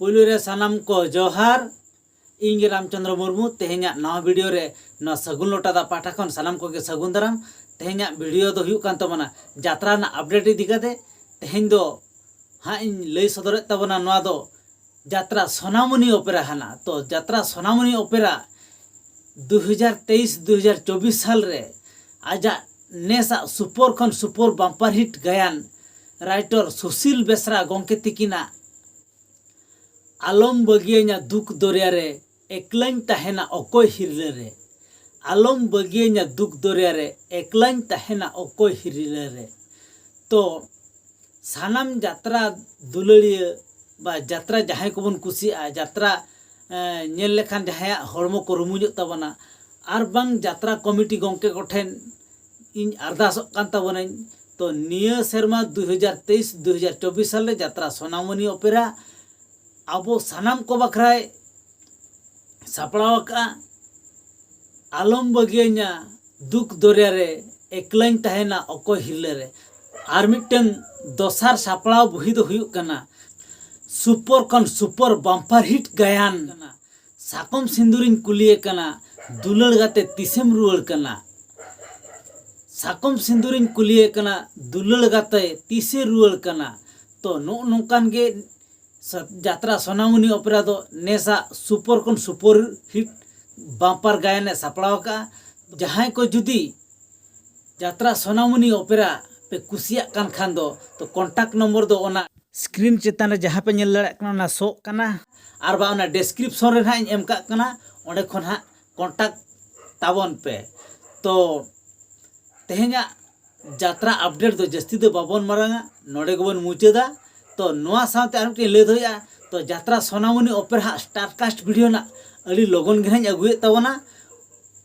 पुलु रे सानाम को जोहार इंगे रामचंद्र मुर्मू तेहेन्या नवा वीडियो रे न सगुन लोटा दा पाठा खन सानाम को के सगुन दाराम तेहेन्या वीडियो दो हुयुक कान तबना यात्रा ना अपडेट इदि काते तेहेन दो हा इन लई सदरत तबना नवा दो यात्रा सोनामुनी ओपेरा हाना। तो यात्रा सोनामुनी ओपेरा 2023-2024 साल रे आजा नेसा सुपर खन सुपर बम्पर हिट गायन राइटर सुशील बेसरा गोंके तिकिना आलम बगिया दुख दरिया रे एकलाइन तहेना अकोय हिरले रे आलम बगिया दुख दरिया रे एकलाइन तहेना अकोय हिरले रे। तो सानाम यात्रा दुलड़िया बा यात्रा जहां को बन कुसिया यात्रा नेल लेखान जहां हड़मो को रुमुज तबना आर बांग यात्रा कमिटी गोंके कोठेन इन अरदासो कान तबना। तो निया शर्मा 2023-2024 साल यात्रा सोनामुनी ओपेरा आबो सानाम को बखराय सापड़ाव का आलम बगिया दुख दरिया रे एकलाइन तहेना अकोय हिरले रे आर मिटन दोसार सापड़ाव बही दो हुयुक कना सुपर कन सुपर बम्पर हिट गायन साकम सिंदूरिन कुलिये कना दुलड़ गाते तिसेम रुआड़ कना साकम सिंदूरिन कुलिये कना दुलड़ गाते तिसे रुआड़ कना। तो नो नोकान गे यात्रा सोनामुनी ओपेरा दो नेसा सुपर कन सुपर हिट बम्पर गायन सापड़ाव का जहां को जुदी यात्रा सोनामुनी ओपेरा पे कुसिया कान खान दो तो कॉन्टैक्ट नंबर दो ओना स्क्रीन चेतान जहाँ पे नेल दाड़ा कना सो कना आर बा ओना डिस्क्रिप्शन रे हां एम का कना ओंडे खन हां कॉन्टैक्ट ताबन पे। तो तेहेन्या यात्रा अपडेट दो जस्ती दो बाबन मारांगा नोडे गबन मुचेदा। तो नोआ साथे आरटे ले दोया तो यात्रा सोनामुनी ओपेरा स्टारकास्ट वीडियो ना अड़ी लगन गे अगुए तबना।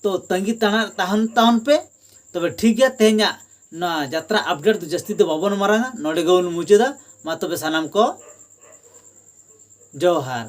तो तंगी ताना ताहन ताहन पे तबे ठीक गया तेहेन्या ना यात्रा अपडेट दो जस्ती दो बाबन मारांगा नोडे गबन मुचेदा मा तबे सानाम को जोहार।